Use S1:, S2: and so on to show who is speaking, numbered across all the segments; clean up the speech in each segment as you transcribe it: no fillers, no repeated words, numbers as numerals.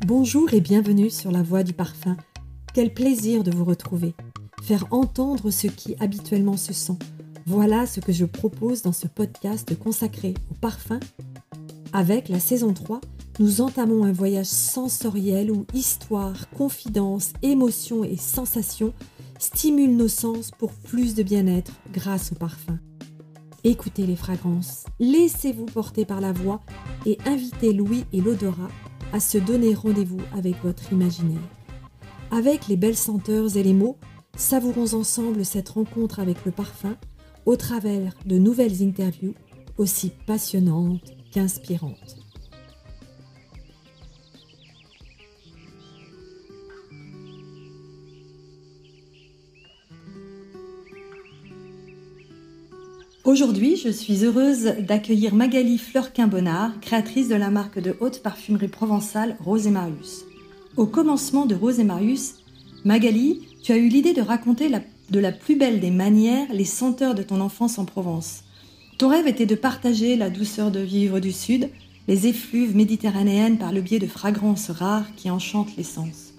S1: Bonjour et bienvenue sur La Voix du Parfum. Quel plaisir de vous retrouver. Faire entendre ce qui habituellement se sent. Voilà ce que je propose dans ce podcast consacré au parfum. Avec la saison 3, nous entamons un voyage sensoriel où histoire, confidence, émotions et sensations stimulent nos sens pour plus de bien-être grâce au parfum. Écoutez les fragrances, laissez-vous porter par la voix et invitez l'ouïe et l'odorat à se donner rendez-vous avec votre imaginaire. Avec les belles senteurs et les mots, savourons ensemble cette rencontre avec le parfum au travers de nouvelles interviews aussi passionnantes qu'inspirantes. Aujourd'hui, je suis heureuse d'accueillir Magali Fleurquin-Bonnard, créatrice de la marque de haute parfumerie provençale Rose et Marius. Au commencement de Rose et Marius, Magali, tu as eu l'idée de raconter de la plus belle des manières les senteurs de ton enfance en Provence. Ton rêve était de partager la douceur de vivre du Sud, les effluves méditerranéennes par le biais de fragrances rares qui enchantent les sens.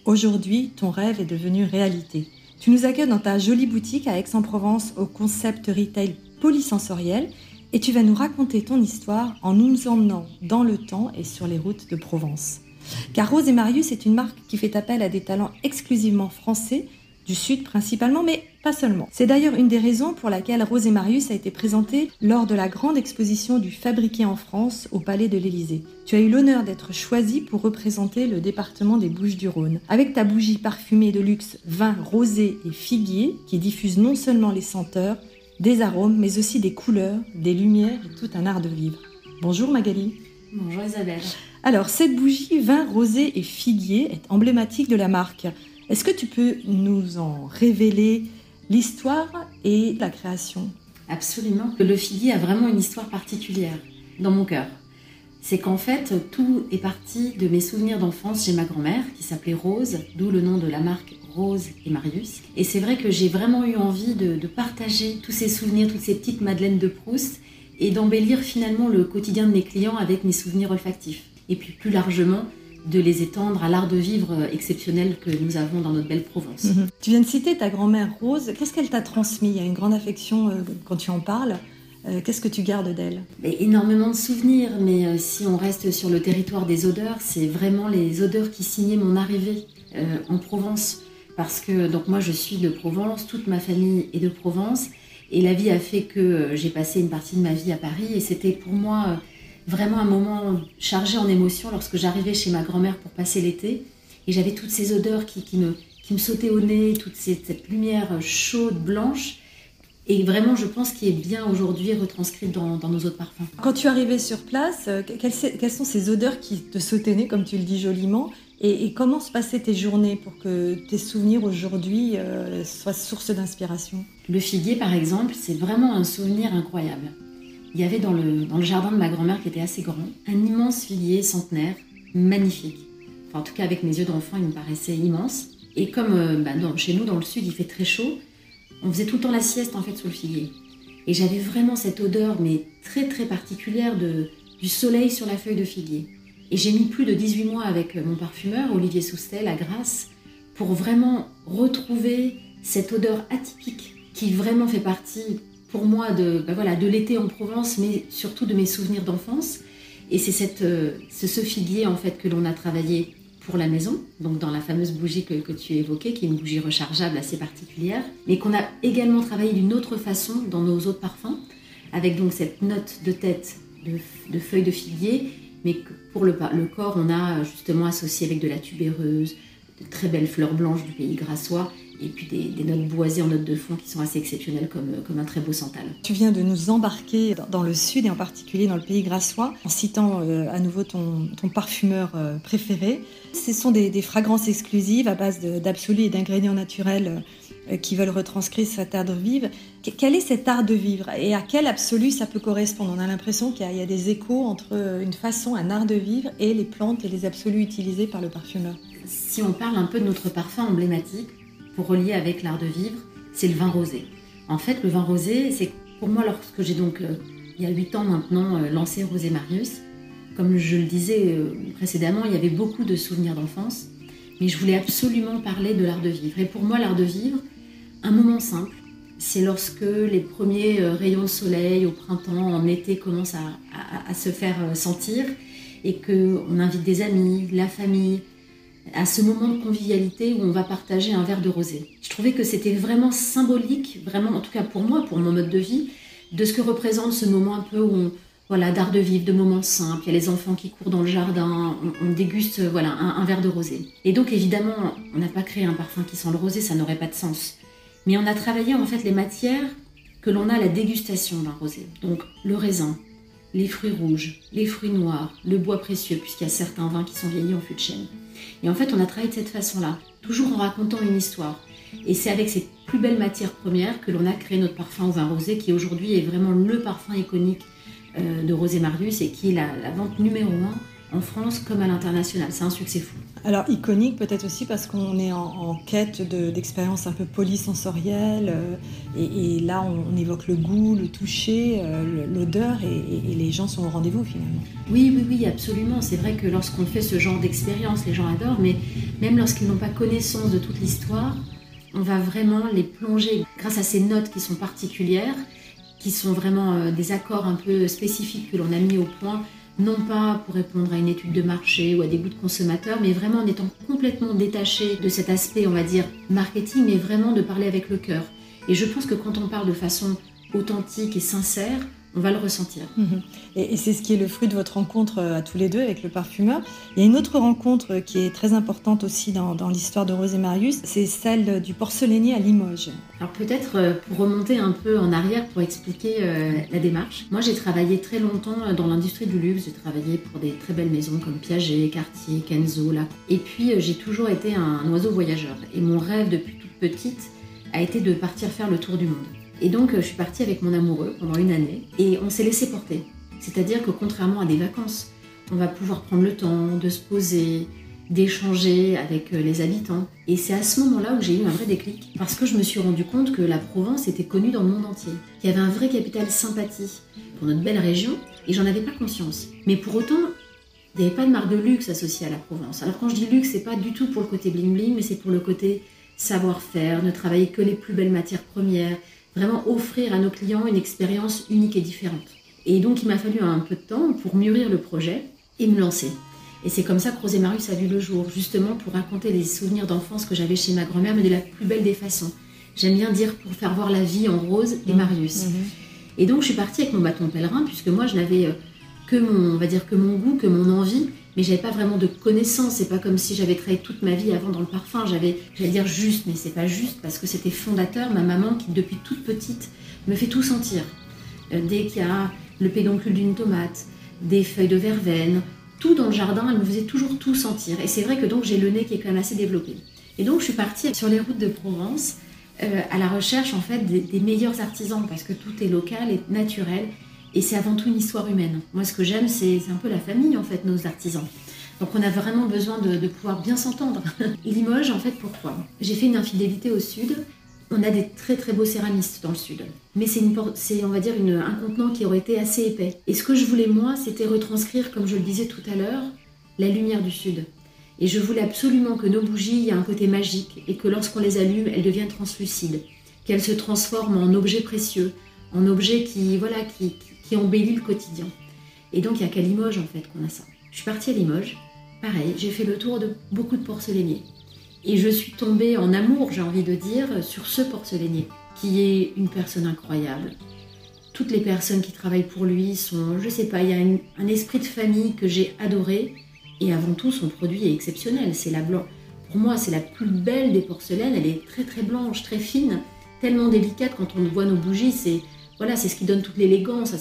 S1: Aujourd'hui, ton rêve est devenu réalité. Tu nous accueilles dans ta jolie boutique à Aix-en-Provence au concept retail polysensoriel et tu vas nous raconter ton histoire en nous emmenant dans le temps et sur les routes de Provence. Car Rose et Marius est une marque qui fait appel à des talents exclusivement français, du Sud principalement, mais pas seulement. C'est d'ailleurs une des raisons pour laquelle Rose et Marius a été présentée lors de la grande exposition du Fabriqué en France au Palais de l'Élysée. Tu as eu l'honneur d'être choisie pour représenter le département des Bouches-du-Rhône. Avec ta bougie parfumée de luxe vin rosé et figuier qui diffuse non seulement les senteurs, des arômes, mais aussi des couleurs, des lumières et tout un art de vivre. Bonjour Magali.
S2: Bonjour Isabelle.
S1: Alors, cette bougie vin rosé et figuier est emblématique de la marque. Est-ce que tu peux nous en révéler l'histoire et la création ?
S2: Absolument. Le figuier a vraiment une histoire particulière dans mon cœur. C'est qu'en fait, tout est parti de mes souvenirs d'enfance chez ma grand-mère, qui s'appelait Rose, d'où le nom de la marque Rose et Marius. Et c'est vrai que j'ai vraiment eu envie de partager tous ces souvenirs, toutes ces petites madeleines de Proust, et d'embellir finalement le quotidien de mes clients avec mes souvenirs olfactifs. Et puis plus largement, de les étendre à l'art de vivre exceptionnel que nous avons dans notre belle Provence.
S1: Tu viens de citer ta grand-mère Rose. Qu'est-ce qu'elle t'a transmis ? Il y a une grande affection quand tu en parles. Qu'est-ce que tu gardes d'elle ?
S2: Énormément de souvenirs, mais si on reste sur le territoire des odeurs, c'est vraiment les odeurs qui signaient mon arrivée en Provence. Parce que donc moi je suis de Provence, toute ma famille est de Provence, et la vie a fait que j'ai passé une partie de ma vie à Paris, et c'était pour moi vraiment un moment chargé en émotions lorsque j'arrivais chez ma grand-mère pour passer l'été, et j'avais toutes ces odeurs qui me sautaient au nez, cette lumière chaude, blanche, et vraiment je pense qu'il est bien aujourd'hui retranscrite dans nos autres parfums.
S1: Quand tu arrivais sur place, quelles sont ces odeurs qui te sautaient au nez, comme tu le dis joliment, et comment se passaient tes journées pour que tes souvenirs aujourd'hui soient source d'inspiration ?
S2: Le figuier par exemple, c'est vraiment un souvenir incroyable. Il y avait dans le jardin de ma grand-mère, qui était assez grand, un immense figuier centenaire, magnifique. Enfin, en tout cas, avec mes yeux d'enfant, il me paraissait immense. Et comme chez nous, dans le sud, il fait très chaud, on faisait tout le temps la sieste en fait sous le figuier. Et j'avais vraiment cette odeur, mais très très particulière, du soleil sur la feuille de figuier. Et j'ai mis plus de 18 mois avec mon parfumeur, Olivier Soustel, à Grasse, pour vraiment retrouver cette odeur atypique qui vraiment fait partie pour moi de l'été en Provence, mais surtout de mes souvenirs d'enfance. Et c'est ce figuier en fait que l'on a travaillé pour la maison, donc dans la fameuse bougie que tu évoquais, qui est une bougie rechargeable assez particulière, mais qu'on a également travaillé d'une autre façon dans nos autres parfums, avec donc cette note de tête de feuilles de figuier, mais que pour le corps, on a justement associé avec de la tubéreuse, de très belles fleurs blanches du pays grassois, et puis des notes boisées en notes de fond qui sont assez exceptionnelles comme un très beau santal.
S1: Tu viens de nous embarquer dans le sud et en particulier dans le pays grassois en citant à nouveau ton parfumeur préféré. Ce sont des fragrances exclusives à base d'absolus et d'ingrédients naturels qui veulent retranscrire cet art de vivre. Quel est cet art de vivre et à quel absolu ça peut correspondre ? On a l'impression qu'il y a des échos entre un art de vivre et les plantes et les absolus utilisés par le parfumeur.
S2: Si on parle un peu de notre parfum emblématique, pour relier avec l'art de vivre, c'est le vin rosé. En fait, le vin rosé, c'est pour moi, lorsque j'ai donc, il y a 8 ans maintenant, lancé Rose et Marius, Comme je le disais précédemment, il y avait beaucoup de souvenirs d'enfance, mais je voulais absolument parler de l'art de vivre. Et pour moi, l'art de vivre, un moment simple, c'est lorsque les premiers rayons de soleil au printemps, en été, commencent à se faire sentir et qu'on invite des amis, la famille, à ce moment de convivialité où on va partager un verre de rosé. Je trouvais que c'était vraiment symbolique, vraiment, en tout cas pour moi, pour mon mode de vie, de ce que représente ce moment un peu où voilà, d'art de vivre, de moments simples. Il y a les enfants qui courent dans le jardin, on déguste voilà, un verre de rosé. Et donc évidemment, on n'a pas créé un parfum qui sent le rosé, ça n'aurait pas de sens. Mais on a travaillé en fait les matières que l'on a à la dégustation d'un rosé. Donc le raisin, les fruits rouges, les fruits noirs, le bois précieux, puisqu'il y a certains vins qui sont vieillis en fût de chêne. Et en fait, on a travaillé de cette façon-là, toujours en racontant une histoire. Et c'est avec ces plus belles matières premières que l'on a créé notre parfum au vin rosé, qui aujourd'hui est vraiment le parfum iconique de Rosé Marius et qui est la vente numéro 1 en France comme à l'international. C'est un succès fou.
S1: Alors iconique peut-être aussi parce qu'on est en quête d'expériences un peu polysensorielles et là on évoque le goût, le toucher, l'odeur et les gens sont au rendez-vous finalement.
S2: Oui, absolument. C'est vrai que lorsqu'on fait ce genre d'expérience, les gens adorent, mais même lorsqu'ils n'ont pas connaissance de toute l'histoire, on va vraiment les plonger grâce à ces notes qui sont particulières, qui sont vraiment des accords un peu spécifiques que l'on a mis au point, non pas pour répondre à une étude de marché ou à des goûts de consommateurs, mais vraiment en étant complètement détaché de cet aspect, on va dire, marketing, mais vraiment de parler avec le cœur. Et je pense que quand on parle de façon authentique et sincère, on va le ressentir.
S1: Et c'est ce qui est le fruit de votre rencontre à tous les deux avec le parfumeur. Il y a une autre rencontre qui est très importante aussi dans l'histoire de Rosé Marius, c'est celle du porcelainier à Limoges.
S2: Alors peut-être pour remonter un peu en arrière pour expliquer la démarche. Moi j'ai travaillé très longtemps dans l'industrie du luxe, j'ai travaillé pour des très belles maisons comme Piaget, Cartier, Kenzo, là. Et puis j'ai toujours été un oiseau voyageur. Et mon rêve depuis toute petite a été de partir faire le tour du monde. Et donc, je suis partie avec mon amoureux pendant 1 année et on s'est laissé porter. C'est-à-dire que contrairement à des vacances, on va pouvoir prendre le temps de se poser, d'échanger avec les habitants. Et c'est à ce moment-là où j'ai eu un vrai déclic parce que je me suis rendu compte que la Provence était connue dans le monde entier, qu'il y avait un vrai capital sympathie pour notre belle région et j'en avais pas conscience. Mais pour autant, il n'y avait pas de marque de luxe associée à la Provence. Alors quand je dis luxe, c'est pas du tout pour le côté bling-bling, mais c'est pour le côté savoir-faire, ne travailler que les plus belles matières premières, vraiment offrir à nos clients une expérience unique et différente. Et donc, il m'a fallu un peu de temps pour mûrir le projet et me lancer. Et c'est comme ça que Rosé Marius a vu le jour, justement pour raconter les souvenirs d'enfance que j'avais chez ma grand-mère, mais de la plus belle des façons. J'aime bien dire pour faire voir la vie en Rose et Marius. Et donc, je suis partie avec mon bâton pèlerin, puisque moi, je n'avais que mon goût, que mon envie, mais j'avais pas vraiment de connaissances. C'est pas comme si j'avais travaillé toute ma vie avant dans le parfum. J'allais dire juste, mais c'est pas juste parce que c'était fondateur. Ma maman qui depuis toute petite me fait tout sentir. Dès qu'il y a le pédoncule d'une tomate, des feuilles de verveine, tout dans le jardin, elle me faisait toujours tout sentir. Et c'est vrai que donc j'ai le nez qui est quand même assez développé. Et donc je suis partie sur les routes de Provence à la recherche en fait des meilleurs artisans parce que tout est local et naturel. Et c'est avant tout une histoire humaine. Moi, ce que j'aime, c'est un peu la famille, en fait, nos artisans. Donc, on a vraiment besoin de pouvoir bien s'entendre. Limoges, en fait, pourquoi ? J'ai fait une infidélité au sud. On a des très, très beaux céramistes dans le sud. Mais c'est on va dire, un contenant qui aurait été assez épais. Et ce que je voulais, moi, c'était retranscrire, comme je le disais tout à l'heure, la lumière du sud. Et je voulais absolument que nos bougies aient un côté magique et que lorsqu'on les allume, elles deviennent translucides, qu'elles se transforment en objets précieux, en objets qui embellit le quotidien. Et donc, il n'y a qu'à Limoges, en fait, qu'on a ça. Je suis partie à Limoges, pareil, j'ai fait le tour de beaucoup de porcelainiers. Et je suis tombée en amour, j'ai envie de dire, sur ce porcelainier, qui est une personne incroyable. Toutes les personnes qui travaillent pour lui sont, je sais pas, il y a un esprit de famille que j'ai adoré. Et avant tout, son produit est exceptionnel. C'est la blanc. Pour moi, c'est la plus belle des porcelaines. Elle est très, très blanche, très fine, tellement délicate quand on voit nos bougies. C'est ce qui donne toute l'élégance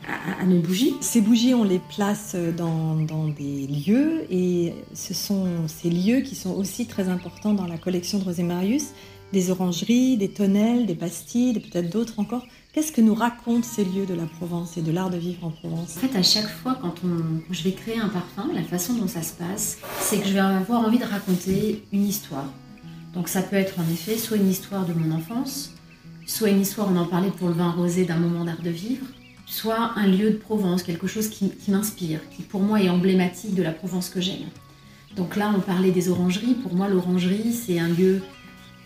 S2: à nos bougies.
S1: Ces bougies, on les place dans des lieux et ce sont ces lieux qui sont aussi très importants dans la collection de Rosé Marius. Des orangeries, des tonnelles, des pastilles, et peut-être d'autres encore. Qu'est-ce que nous racontent ces lieux de la Provence et de l'art de vivre en Provence ?
S2: En fait, à chaque fois, quand je vais créer un parfum, la façon dont ça se passe, c'est que je vais avoir envie de raconter une histoire. Donc ça peut être en effet soit une histoire de mon enfance, soit une histoire, on en parlait pour le vin rosé, d'un moment d'art de vivre, soit un lieu de Provence, quelque chose qui m'inspire, qui pour moi est emblématique de la Provence que j'aime. Donc là, on parlait des orangeries. Pour moi, l'orangerie, c'est un lieu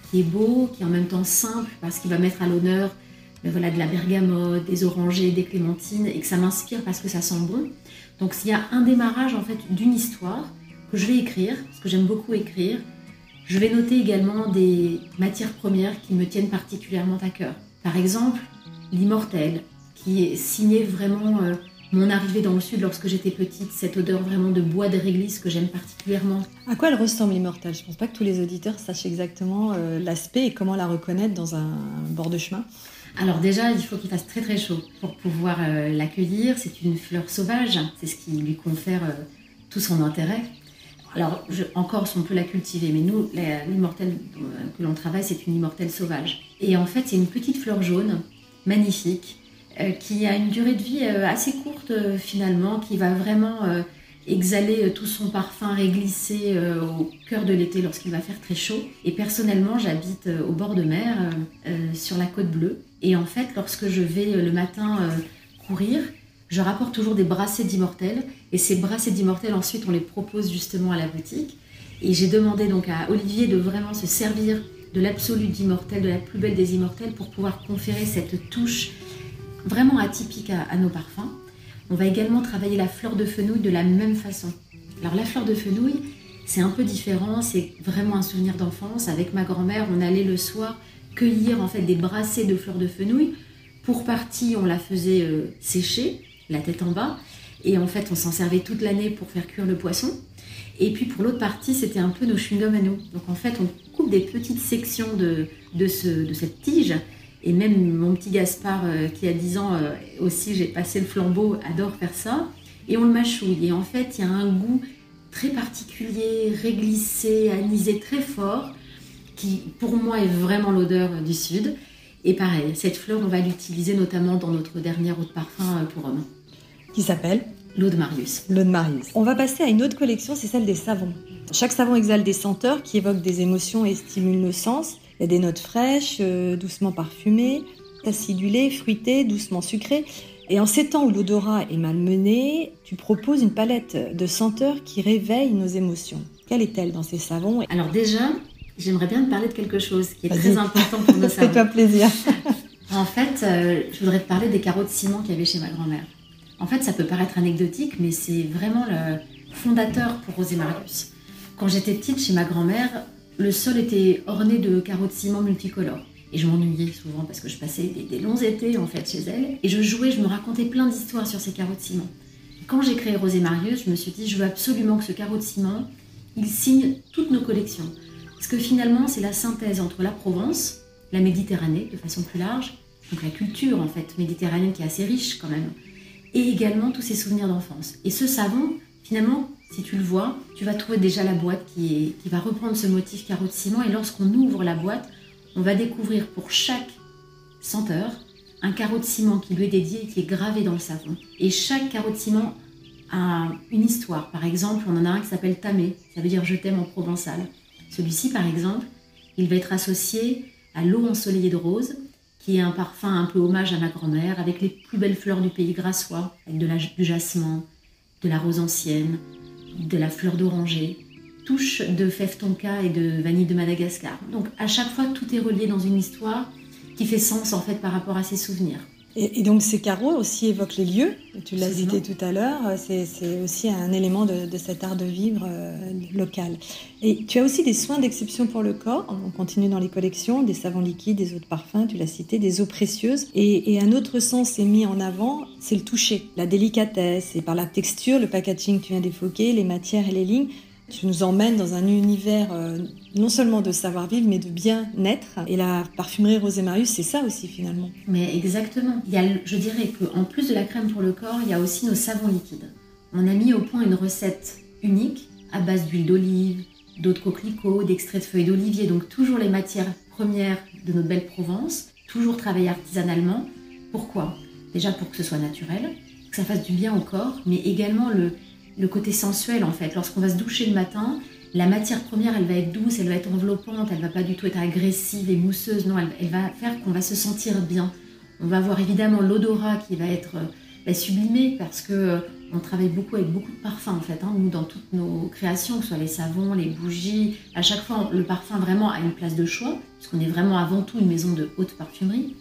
S2: qui est beau, qui est en même temps simple, parce qu'il va mettre à l'honneur de la bergamote, des orangers, des clémentines, et que ça m'inspire parce que ça sent bon. Donc il y a un démarrage en fait d'une histoire que je vais écrire, parce que j'aime beaucoup écrire. Je vais noter également des matières premières qui me tiennent particulièrement à cœur. Par exemple, l'immortelle, qui est signé vraiment mon arrivée dans le sud lorsque j'étais petite, cette odeur vraiment de bois de réglisse que j'aime particulièrement.
S1: À quoi elle ressemble l'immortelle? Je ne pense pas que tous les auditeurs sachent exactement l'aspect et comment la reconnaître dans un bord de chemin.
S2: Alors déjà, il faut qu'il fasse très très chaud pour pouvoir l'accueillir. C'est une fleur sauvage, c'est ce qui lui confère tout son intérêt. Alors en Corse, on peut la cultiver, mais nous, l'immortelle que l'on travaille, c'est une immortelle sauvage. Et en fait, c'est une petite fleur jaune, magnifique, qui a une durée de vie assez courte finalement, qui va vraiment exhaler tout son parfum réglissé au cœur de l'été lorsqu'il va faire très chaud. Et personnellement, j'habite au bord de mer, sur la Côte Bleue. Et en fait, lorsque je vais le matin courir, je rapporte toujours des brassées d'immortelle. Et ces brassées d'immortelle, ensuite, on les propose justement à la boutique. Et j'ai demandé donc à Olivier de vraiment se servir de l'absolu d'immortelle, de la plus belle des immortelles, pour pouvoir conférer cette touche vraiment atypique à nos parfums. On va également travailler la fleur de fenouil de la même façon. Alors la fleur de fenouil, c'est un peu différent, c'est vraiment un souvenir d'enfance. Avec ma grand-mère, on allait le soir cueillir en fait des brassées de fleurs de fenouil. Pour partie, on la faisait sécher, la tête en bas, et en fait, on s'en servait toute l'année pour faire cuire le poisson. Et puis pour l'autre partie, c'était un peu nos chewing-gums à nous. Donc en fait, on coupe des petites sections de cette tige. Et même mon petit Gaspard, qui a 10 ans aussi, j'ai passé le flambeau, adore faire ça. Et on le mâchouille. Et en fait, il y a un goût très particulier, réglissé, anisé, très fort, qui pour moi est vraiment l'odeur du Sud. Et pareil, cette fleur, on va l'utiliser notamment dans notre dernière eau de parfum pour hommes.
S1: Qui s'appelle
S2: L'eau de Marius.
S1: L'eau de Marius. On va passer à une autre collection, c'est celle des savons. Chaque savon exhale des senteurs qui évoquent des émotions et stimulent le sens. Il y a des notes fraîches, doucement parfumées, acidulées, fruitées, doucement sucrées. Et en ces temps où l'odorat est malmené, tu proposes une palette de senteurs qui réveille nos émotions. Quelle est-elle dans ces savons?
S2: Alors déjà, j'aimerais bien te parler de quelque chose qui est très important pour nos savons.
S1: Fais-toi plaisir.
S2: En fait, je voudrais te parler des carreaux de ciment qu'il y avait chez ma grand-mère. En fait, ça peut paraître anecdotique, mais c'est vraiment le fondateur pour Rose et Marius. Quand j'étais petite, chez ma grand-mère, le sol était orné de carreaux de ciment multicolores. Et je m'ennuyais souvent parce que je passais des longs étés en fait chez elle. Et je jouais, je me racontais plein d'histoires sur ces carreaux de ciment. Et quand j'ai créé Rose et Marius, je me suis dit, je veux absolument que ce carreau de ciment, il signe toutes nos collections. Parce que finalement, c'est la synthèse entre la Provence, la Méditerranée de façon plus large, donc la culture en fait méditerranéenne qui est assez riche quand même, et également tous ces souvenirs d'enfance. Et ce savon, finalement, si tu le vois, tu vas trouver déjà la boîte qui va reprendre ce motif carreau de ciment. Et lorsqu'on ouvre la boîte, on va découvrir pour chaque senteur un carreau de ciment qui lui est dédié et qui est gravé dans le savon. Et chaque carreau de ciment a une histoire. Par exemple, on en a un qui s'appelle Tamé, ça veut dire je t'aime en provençal. Celui-ci, par exemple, il va être associé à l'eau ensoleillée de rose, qui est un parfum un peu hommage à ma grand-mère, avec les plus belles fleurs du pays grassois, avec du jasmin, de la rose ancienne, de la fleur d'oranger, touche de fève tonka et de vanille de Madagascar. Donc à chaque fois, tout est relié dans une histoire qui fait sens en fait par rapport à ses souvenirs.
S1: Et donc ces carreaux aussi évoquent les lieux, tu l'as cité tout à l'heure, c'est aussi un élément de cet art de vivre local. Et tu as aussi des soins d'exception pour le corps, on continue dans les collections, des savons liquides, des eaux de parfum, tu l'as cité, des eaux précieuses. Et un autre sens est mis en avant, c'est le toucher, la délicatesse, et par la texture, le packaging que tu viens d'évoquer, les matières et les lignes. Tu nous emmènes dans un univers non seulement de savoir-vivre, mais de bien-être. Et la parfumerie Rose et Marius, c'est ça aussi finalement.
S2: Mais exactement. Je dirais qu'en plus de la crème pour le corps, il y a aussi nos savons liquides. On a mis au point une recette unique à base d'huile d'olive, d'eau de coquelicot, d'extrait de feuilles d'olivier. Donc toujours les matières premières de notre belle Provence, toujours travaillées artisanalement. Pourquoi? Déjà pour que ce soit naturel, que ça fasse du bien au corps, mais également le côté sensuel en fait. Lorsqu'on va se doucher le matin, la matière première elle va être douce, elle va être enveloppante, elle va pas du tout être agressive et mousseuse, non, elle va faire qu'on va se sentir bien. On va avoir évidemment l'odorat qui va être sublimé parce que on travaille beaucoup avec beaucoup de parfums en fait. Nous, dans toutes nos créations, que ce soit les savons, les bougies, à chaque fois, le parfum vraiment a une place de choix, puisqu'on est vraiment avant tout une maison de haute parfumerie.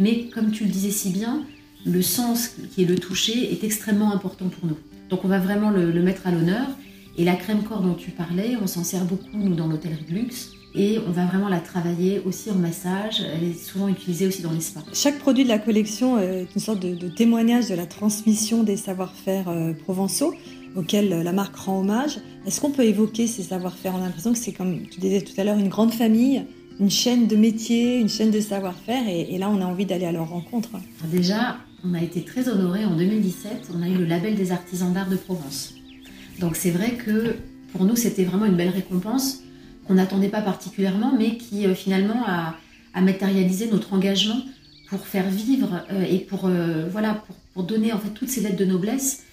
S2: Mais comme tu le disais si bien, le sens qui est le toucher est extrêmement important pour nous. Donc on va vraiment le mettre à l'honneur. Et la crème corps dont tu parlais, on s'en sert beaucoup nous dans l'hôtellerie de luxe. Et on va vraiment la travailler aussi en massage. Elle est souvent utilisée aussi dans les spas.
S1: Chaque produit de la collection est une sorte de témoignage de la transmission des savoir-faire provençaux auxquels la marque rend hommage. Est-ce qu'on peut évoquer ces savoir-faire? On a l'impression que c'est, comme tu disais tout à l'heure, une grande famille, une chaîne de métiers, une chaîne de savoir-faire. Et là, on a envie d'aller à leur rencontre.
S2: Déjà, on a été très honorés en 2017. On a eu le label des artisans d'art de Provence. Donc c'est vrai que pour nous, c'était vraiment une belle récompense qu'on n'attendait pas particulièrement, mais qui finalement a matérialisé notre engagement pour faire vivre et pour donner en fait toutes ces lettres de noblesse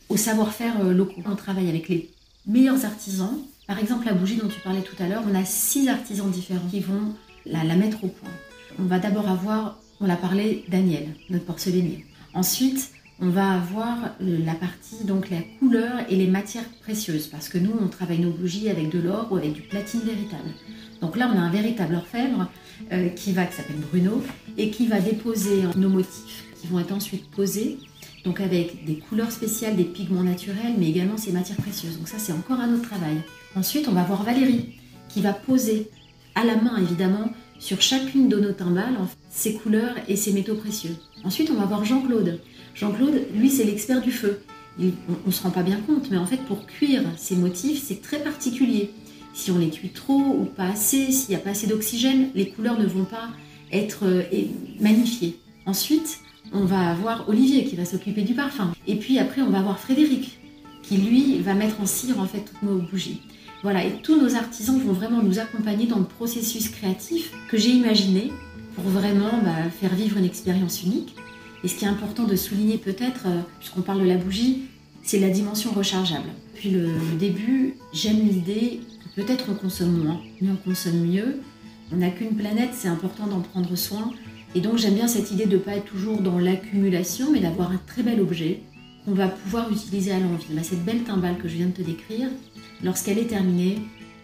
S2: aux savoir-faire locaux. On travaille avec les meilleurs artisans. Par exemple, la bougie dont tu parlais tout à l'heure, on a 6 artisans différents qui vont la mettre au point. On va d'abord avoir, on l'a parlé, Daniel, notre porcelainier. Ensuite, on va avoir la partie, donc la couleur et les matières précieuses, parce que nous, on travaille nos bougies avec de l'or ou avec du platine véritable. Donc là, on a un véritable orfèvre qui s'appelle Bruno, et qui va déposer nos motifs, qui vont être ensuite posés, donc avec des couleurs spéciales, des pigments naturels, mais également ces matières précieuses. Donc ça, c'est encore un autre travail. Ensuite, on va voir Valérie, qui va poser à la main, évidemment, sur chacune de nos timbales, ces couleurs et ces métaux précieux. Ensuite, on va voir Jean-Claude. Jean-Claude, lui, c'est l'expert du feu. On ne se rend pas bien compte, mais en fait, pour cuire ces motifs, c'est très particulier. Si on les cuit trop ou pas assez, s'il n'y a pas assez d'oxygène, les couleurs ne vont pas être magnifiées. Ensuite, on va avoir Olivier qui va s'occuper du parfum. Et puis après, on va avoir Frédéric qui, lui, va mettre en cire en fait toutes nos bougies. Voilà, et tous nos artisans vont vraiment nous accompagner dans le processus créatif que j'ai imaginé pour vraiment faire vivre une expérience unique. Et ce qui est important de souligner peut-être, puisqu'on parle de la bougie, c'est la dimension rechargeable. Depuis le début, j'aime l'idée que peut-être on consomme moins, mais on consomme mieux. On n'a qu'une planète, c'est important d'en prendre soin. Et donc j'aime bien cette idée de ne pas être toujours dans l'accumulation, mais d'avoir un très bel objet qu'on va pouvoir utiliser à l'envie. Cette belle timbale que je viens de te décrire, lorsqu'elle est terminée,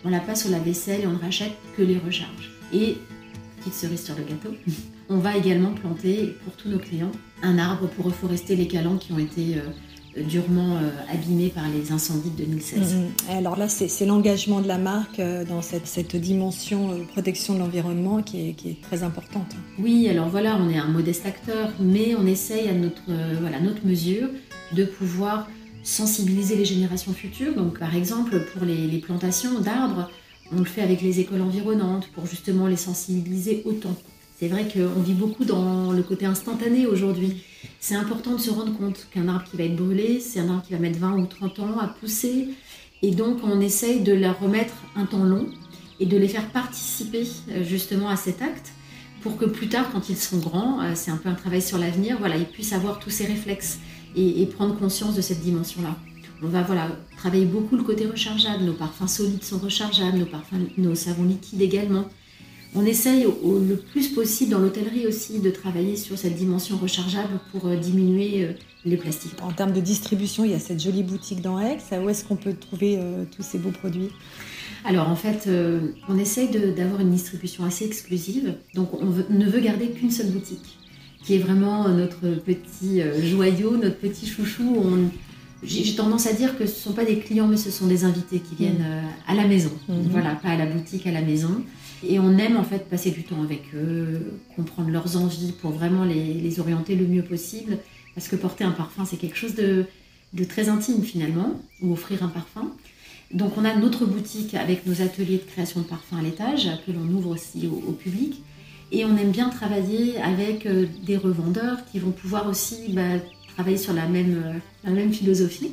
S2: on la passe au lave-vaisselle et on ne rachète que les recharges. Et, petite cerise sur le gâteau, on va également planter, pour tous nos clients, un arbre pour reforester les calanques qui ont été durement abîmés par les incendies de 2016.
S1: Alors là, c'est l'engagement de la marque dans cette dimension protection de l'environnement qui est très importante.
S2: Oui, alors voilà, on est un modeste acteur, mais on essaye à notre mesure de pouvoir sensibiliser les générations futures. Donc par exemple, pour les plantations d'arbres, on le fait avec les écoles environnantes pour justement les sensibiliser autant. C'est vrai qu'on vit beaucoup dans le côté instantané aujourd'hui. C'est important de se rendre compte qu'un arbre qui va être brûlé, c'est un arbre qui va mettre 20 ou 30 ans à pousser. Et donc, on essaye de leur remettre un temps long et de les faire participer justement à cet acte pour que plus tard, quand ils seront grands, c'est un peu un travail sur l'avenir, ils puissent avoir tous ces réflexes et prendre conscience de cette dimension-là. On va travailler beaucoup le côté rechargeable. Nos parfums solides sont rechargeables, nos savons liquides également. On essaye le plus possible dans l'hôtellerie aussi de travailler sur cette dimension rechargeable pour diminuer les plastiques.
S1: En termes de distribution, il y a cette jolie boutique dans Aix. Où est-ce qu'on peut trouver tous ces beaux produits ?
S2: Alors en fait, on essaye d'avoir une distribution assez exclusive. Donc on ne veut garder qu'une seule boutique, qui est vraiment notre petit joyau, notre petit chouchou. J'ai tendance à dire que ce ne sont pas des clients, mais ce sont des invités qui viennent à la maison. Voilà, pas à la boutique, à la maison. Et on aime en fait passer du temps avec eux, comprendre leurs envies pour vraiment les orienter le mieux possible. Parce que porter un parfum, c'est quelque chose de très intime finalement, ou offrir un parfum. Donc on a notre boutique avec nos ateliers de création de parfums à l'étage, que l'on ouvre aussi au public. Et on aime bien travailler avec des revendeurs qui vont pouvoir aussi travailler sur la même philosophie.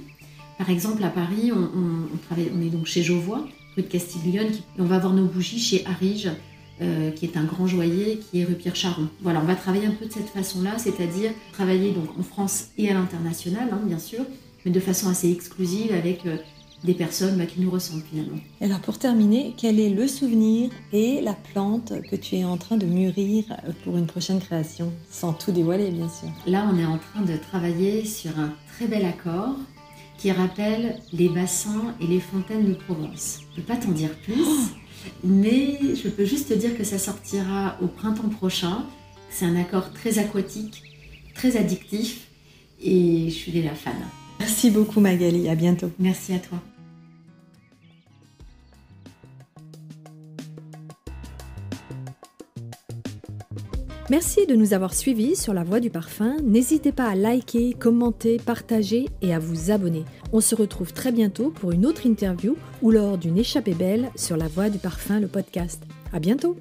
S2: Par exemple, à Paris, on est donc chez Jovois, rue de Castiglione, et on va avoir nos bougies chez Arige, qui est un grand joaillier, qui est rue Pierre-Charon. Voilà, on va travailler un peu de cette façon-là, c'est-à-dire travailler donc en France et à l'international, bien sûr, mais de façon assez exclusive avec des personnes qui nous ressemblent finalement.
S1: Alors pour terminer, quel est le souvenir et la plante que tu es en train de mûrir pour une prochaine création, sans tout dévoiler bien sûr?
S2: Là, on est en train de travailler sur un très bel accord qui rappelle les bassins et les fontaines de Provence. Je ne peux pas t'en dire plus, mais je peux juste te dire que ça sortira au printemps prochain. C'est un accord très aquatique, très addictif et je suis déjà fan.
S1: Merci beaucoup Magali, à bientôt.
S2: Merci à toi.
S1: Merci de nous avoir suivis sur La Voix du Parfum. N'hésitez pas à liker, commenter, partager et à vous abonner. On se retrouve très bientôt pour une autre interview ou lors d'une échappée belle sur La Voix du Parfum, le podcast. À bientôt!